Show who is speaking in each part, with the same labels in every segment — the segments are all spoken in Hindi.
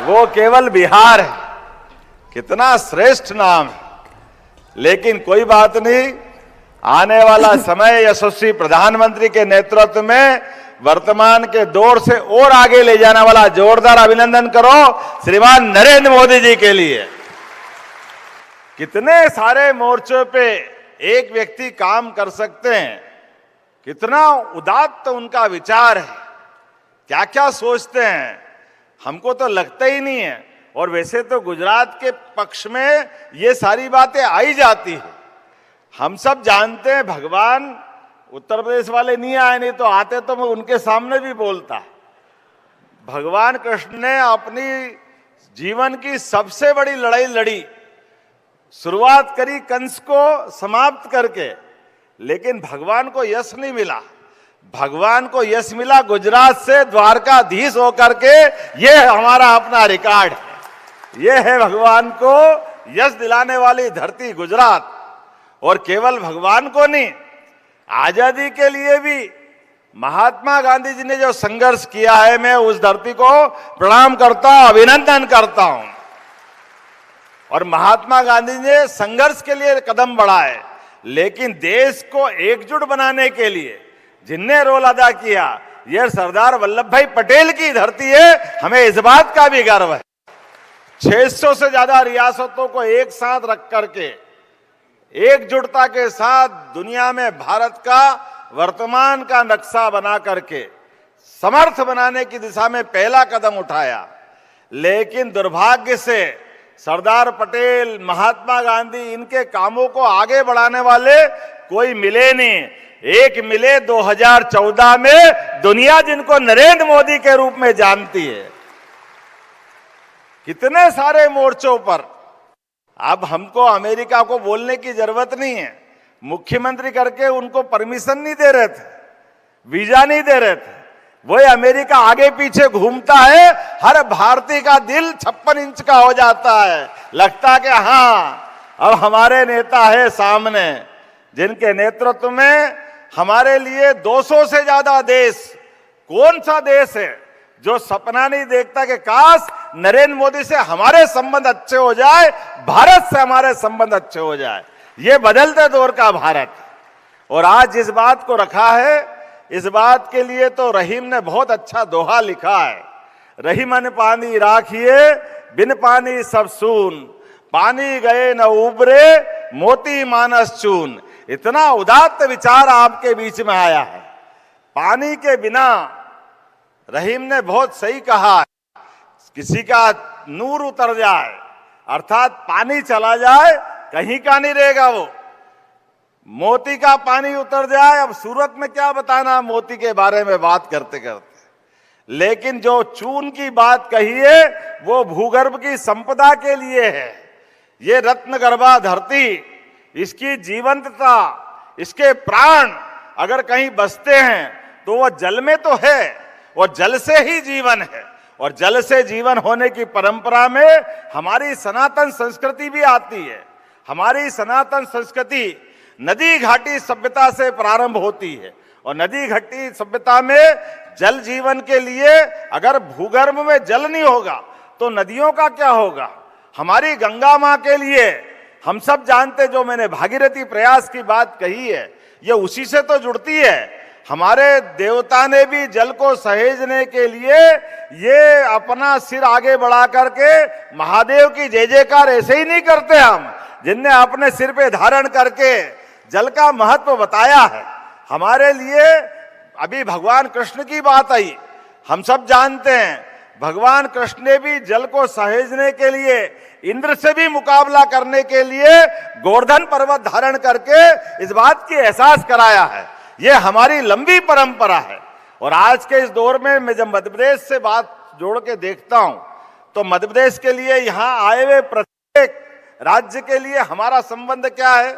Speaker 1: वो केवल बिहार है। कितना श्रेष्ठ नाम है। लेकिन कोई बात नहीं, आने वाला समय यशस्वी प्रधानमंत्री के नेतृत्व में वर्तमान के दौर से और आगे ले जाने वाला जोरदार अभिनंदन करो श्रीमान नरेंद्र मोदी जी के लिए। कितने सारे मोर्चों पे एक व्यक्ति काम कर सकते हैं, कितना उदात्त उनका विचार है, क्या क्या सोचते हैं, हमको तो लगता ही नहीं है। और वैसे तो गुजरात के पक्ष में ये सारी बातें आई जाती है। हम सब जानते हैं भगवान, उत्तर प्रदेश वाले नहीं आए, नहीं तो आते तो मैं उनके सामने भी बोलता। भगवान कृष्ण ने अपनी जीवन की सबसे बड़ी लड़ाई लड़ी, शुरुआत करी कंस को समाप्त करके, लेकिन भगवान को यश नहीं मिला। भगवान को यश मिला गुजरात से द्वारकाधीश होकर के। ये हमारा अपना रिकॉर्ड है। ये है भगवान को यश दिलाने वाली धरती गुजरात। और केवल भगवान को नहीं, आजादी के लिए भी महात्मा गांधी जी ने जो संघर्ष किया है, मैं उस धरती को प्रणाम करता हूं, अभिनंदन करता हूं। और महात्मा गांधी ने संघर्ष के लिए कदम बढ़ाए, लेकिन देश को एकजुट बनाने के लिए जिनने रोल अदा किया, यह सरदार वल्लभ भाई पटेल की धरती है। हमें इस बात का भी गर्व है। 600 से ज्यादा रियासतों को एक साथ रख करके एकजुटता के साथ दुनिया में भारत का वर्तमान का नक्शा बना करके समर्थ बनाने की दिशा में पहला कदम उठाया। लेकिन दुर्भाग्य से सरदार पटेल, महात्मा गांधी, इनके कामों को आगे बढ़ाने वाले कोई मिले नहीं। एक मिले 2014 में, दुनिया जिनको नरेंद्र मोदी के रूप में जानती है। कितने सारे मोर्चों पर अब हमको अमेरिका को बोलने की जरूरत नहीं है। मुख्यमंत्री करके उनको परमिशन नहीं दे रहे थे, वीजा नहीं दे रहे थे। वही अमेरिका आगे पीछे घूमता है, हर भारतीय का दिल 56 इंच का हो जाता है। लगता है कि हाँ, अब हमारे नेता है सामने, जिनके नेतृत्व में हमारे लिए 200 से ज्यादा देश। कौन सा देश है जो सपना नहीं देखता कि काश नरेंद्र मोदी से हमारे संबंध अच्छे हो जाए, भारत से हमारे संबंध अच्छे हो जाए। ये बदलते दौर का भारत। और आज जिस बात को रखा है, इस बात के लिए तो रहीम ने बहुत अच्छा दोहा लिखा है। रहीमन पानी राखिए, बिन पानी सब सून, पानी गए न उबरे, मोती मानस चून। इतना उदात्त विचार आपके बीच में आया है। पानी के बिना, रहीम ने बहुत सही कहा, किसी का नूर उतर जाए, अर्थात पानी चला जाए, कहीं का नहीं रहेगा वो। मोती का पानी उतर जाए, अब सूरत में क्या बताना मोती के बारे में बात करते करते। लेकिन जो चून की बात कही है, वो भूगर्भ की संपदा के लिए है। ये रत्नगर्भा धरती, इसकी जीवंतता, इसके प्राण अगर कहीं बसते हैं तो वो जल में तो है, और जल से ही जीवन है। और जल से जीवन होने की परंपरा में हमारी सनातन संस्कृति भी आती है। हमारी सनातन संस्कृति नदी घाटी सभ्यता से प्रारंभ होती है। और नदी घाटी सभ्यता में जल जीवन के लिए अगर भूगर्भ में जल नहीं होगा तो नदियों का क्या होगा। हमारी गंगा मां के लिए हम सब जानते, जो मैंने भागीरथी प्रयास की बात कही है, ये उसी से तो जुड़ती है। हमारे देवता ने भी जल को सहेजने के लिए ये अपना सिर आगे बढ़ा करके महादेव की जय जयकार ऐसे ही नहीं करते हम, जिनने अपने सिर पे धारण करके जल का महत्व बताया है हमारे लिए। अभी भगवान कृष्ण की बात आई, हम सब जानते हैं भगवान कृष्ण ने भी जल को सहेजने के लिए, इंद्र से भी मुकाबला करने के लिए गोवर्धन पर्वत धारण करके इस बात की एहसास कराया है। ये हमारी लंबी परंपरा है। और आज के इस दौर में मैं जब मध्य प्रदेश से बात जोड़ के देखता हूं, तो मध्य प्रदेश के लिए यहाँ आए हुए प्रत्येक राज्य के लिए हमारा संबंध क्या है।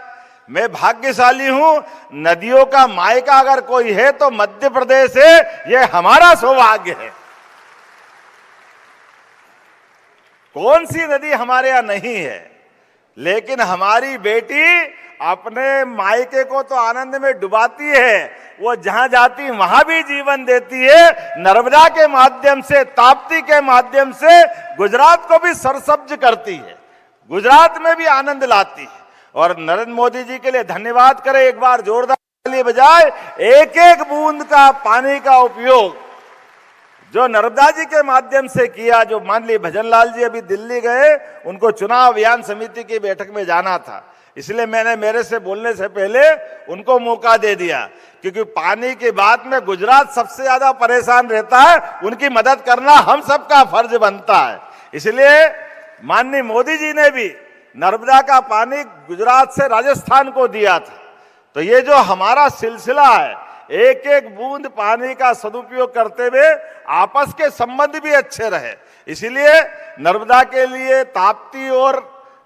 Speaker 1: मैं भाग्यशाली हूं, नदियों का मायका अगर कोई है तो मध्य प्रदेश है। ये हमारा सौभाग्य है। कौन सी नदी हमारे यहां नहीं है, लेकिन हमारी बेटी अपने मायके को तो आनंद में डुबाती है, वो जहां जाती वहां भी जीवन देती है। नर्मदा के माध्यम से, ताप्ती के माध्यम से गुजरात को भी सरसब्ज करती है, गुजरात में भी आनंद लाती है। और नरेंद्र मोदी जी के लिए धन्यवाद करें एक बार जोरदार ताली बजाए। एक एक बूंद का पानी का उपयोग जो नर्मदा जी के माध्यम से किया। जो मान ली भजनलाल जी अभी दिल्ली गए, उनको चुनाव अभियान समिति की बैठक में जाना था, इसलिए मैंने मेरे से बोलने से पहले उनको मौका दे दिया, क्योंकि पानी की बात में गुजरात सबसे ज्यादा परेशान रहता है, उनकी मदद करना हम सबका फर्ज बनता है। इसलिए माननीय मोदी जी ने भी नर्मदा का पानी गुजरात से राजस्थान को दिया था। तो ये जो हमारा सिलसिला है, एक एक बूंद पानी का सदुपयोग करते हुए आपस के संबंध भी अच्छे रहे, इसलिए नर्मदा के लिए ताप्ती और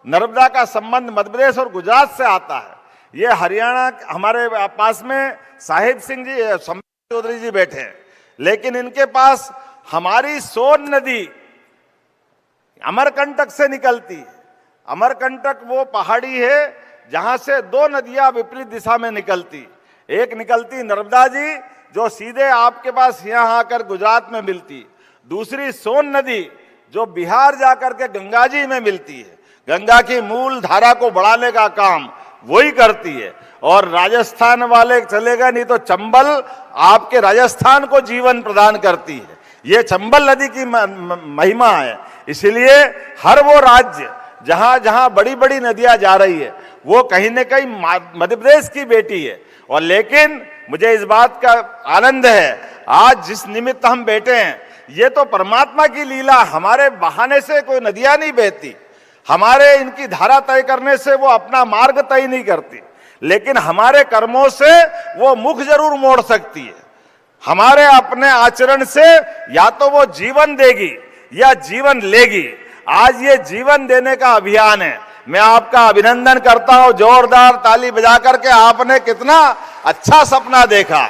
Speaker 1: नर्मदा का संबंध मध्य प्रदेश और गुजरात से आता है। ये हरियाणा, हमारे पास में साहिब सिंह जी, चौधरी जी बैठे हैं, लेकिन इनके पास हमारी सोन नदी अमरकंटक से निकलती है। अमरकंटक वो पहाड़ी है जहां से दो नदियां विपरीत दिशा में निकलती। एक निकलती नर्मदा जी जो सीधे आपके पास यहां आकर गुजरात में मिलती, दूसरी सोन नदी जो बिहार जाकर के गंगा जी में मिलती है। गंगा की मूल धारा को बढ़ाने का काम वही करती है। और राजस्थान वाले चलेगा नहीं तो चंबल आपके राजस्थान को जीवन प्रदान करती है। ये चंबल नदी की महिमा है। इसलिए हर वो राज्य जहां जहां बड़ी बड़ी नदियां जा रही है, वो कहीं न कहीं मध्य प्रदेश की बेटी है। और लेकिन मुझे इस बात का आनंद है, आज जिस निमित्त हम बैठे हैं, ये तो परमात्मा की लीला। हमारे बहाने से कोई नदियां नहीं बहती, हमारे इनकी धारा तय करने से वो अपना मार्ग तय नहीं करती, लेकिन हमारे कर्मों से वो मुख जरूर मोड़ सकती है। हमारे अपने आचरण से या तो वो जीवन देगी या जीवन लेगी। आज ये जीवन देने का अभियान है। मैं आपका अभिनंदन करता हूं, जोरदार ताली बजा करके। आपने कितना अच्छा सपना देखा।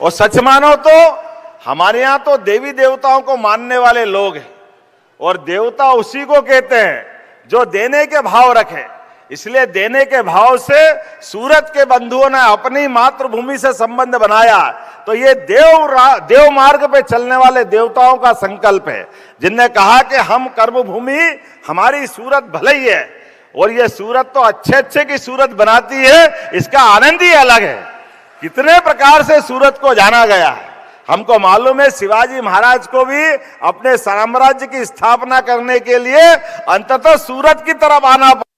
Speaker 1: और सच मानो तो हमारे यहां तो देवी देवताओं को मानने वाले लोग हैं, और देवता उसी को कहते हैं जो देने के भाव रखे। इसलिए देने के भाव से सूरत के बंधुओं ने अपनी मातृभूमि से संबंध बनाया। तो ये देव मार्ग पे चलने वाले देवताओं का संकल्प है, जिनने कहा कि हम कर्मभूमि, हमारी सूरत भले ही है, और ये सूरत तो अच्छे अच्छे की सूरत बनाती है, इसका आनंद ही अलग है। कितने प्रकार से सूरत को जाना गया है। हमको मालूम है शिवाजी महाराज को भी अपने साम्राज्य की स्थापना करने के लिए अंततः सूरत की तरफ आना पड़ा।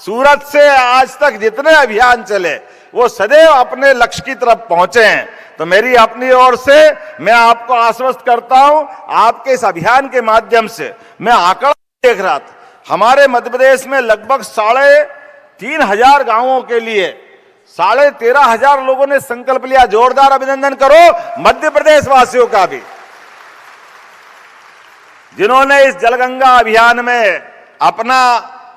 Speaker 1: सूरत से आज तक जितने अभियान चले वो सदैव अपने लक्ष्य की तरफ पहुंचे हैं। तो मेरी अपनी ओर से मैं आपको आश्वस्त करता हूं, आपके इस अभियान के माध्यम से मैं आंकड़ा देख रहा था, हमारे मध्य प्रदेश में लगभग 3,500 गांवों के लिए 13,500 लोगों ने संकल्प लिया। जोरदार अभिनंदन करो मध्य प्रदेश वासियों का भी, जिन्होंने इस जलगंगा अभियान में अपना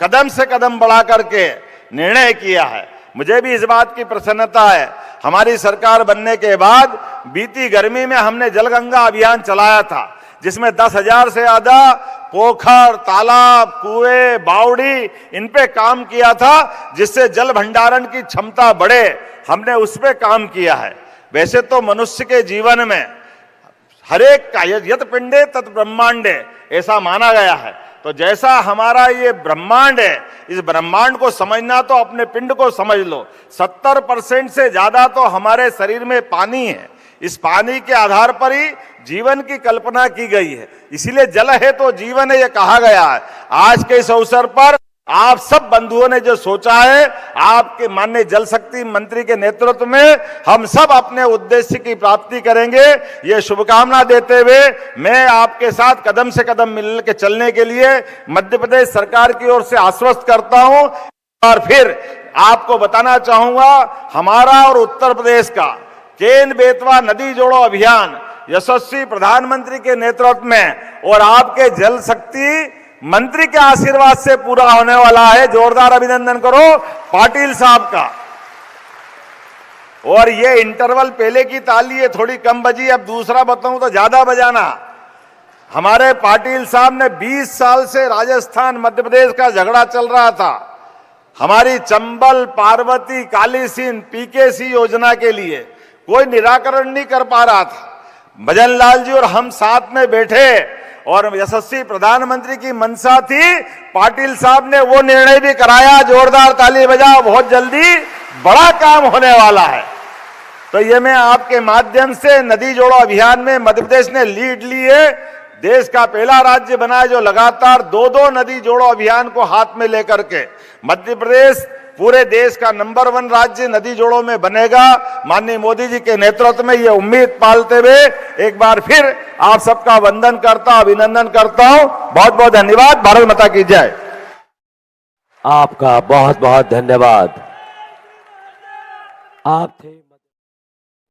Speaker 1: कदम से कदम बढ़ा करके निर्णय किया है। मुझे भी इस बात की प्रसन्नता है, हमारी सरकार बनने के बाद बीती गर्मी में हमने जलगंगा अभियान चलाया था, जिसमें 10,000 से ज्यादा पोखर, तालाब, कुएं, बावड़ी, इन पे काम किया था, जिससे जल भंडारण की क्षमता बढ़े। हमने उस पे काम किया है। वैसे तो मनुष्य के जीवन में हरेक का यत पिंडे तत् ब्रह्मांडे ऐसा माना गया है। तो जैसा हमारा ये ब्रह्मांड है, इस ब्रह्मांड को समझना तो अपने पिंड को समझ लो। 70% से ज्यादा तो हमारे शरीर में पानी है। इस पानी के आधार पर ही जीवन की कल्पना की गई है। इसीलिए जल है तो जीवन है, ये कहा गया है। आज के इस अवसर पर आप सब बंधुओं ने जो सोचा है, आपके माननीय जल शक्ति मंत्री के नेतृत्व में हम सब अपने उद्देश्य की प्राप्ति करेंगे, ये शुभकामना देते हुए मैं आपके साथ कदम से कदम मिल के चलने के लिए मध्य प्रदेश सरकार की ओर से आश्वस्त करता हूं। और फिर आपको बताना चाहूंगा, हमारा और उत्तर प्रदेश का केन बेतवा नदी जोड़ो अभियान यशस्वी प्रधानमंत्री के नेतृत्व में और आपके जल शक्ति मंत्री के आशीर्वाद से पूरा होने वाला है। जोरदार अभिनंदन करो पाटिल साहब का। और ये इंटरवल पहले की ताली है थोड़ी कम बजी, अब दूसरा बताऊं तो ज्यादा बजाना। हमारे पाटिल साहब ने 20 साल से राजस्थान मध्य प्रदेश का झगड़ा चल रहा था, हमारी चंबल, पार्वती, कालीसिंध, पीकेसी योजना के लिए कोई निराकरण नहीं कर पा रहा था। भजन लाल जी और हम साथ में बैठे और यशस्वी प्रधानमंत्री की मंशा थी, पाटिल साहब ने वो निर्णय भी कराया। जोरदार ताली बजाओ, बहुत जल्दी बड़ा काम होने वाला है। तो ये मैं आपके माध्यम से नदी जोड़ो अभियान में मध्य प्रदेश ने लीड ली है। देश का पहला राज्य बना है जो लगातार 2-2 नदी जोड़ो अभियान को हाथ में लेकर के मध्य प्रदेश पूरे देश का नंबर 1 राज्य नदी जोड़ो में बनेगा। माननीय मोदी जी के नेतृत्व में ये उम्मीद पालते हुए एक बार फिर आप सबका वंदन करता हूं, अभिनंदन करता हूं। बहुत बहुत धन्यवाद। भारत माता की जय।
Speaker 2: आपका बहुत बहुत धन्यवाद। आप थे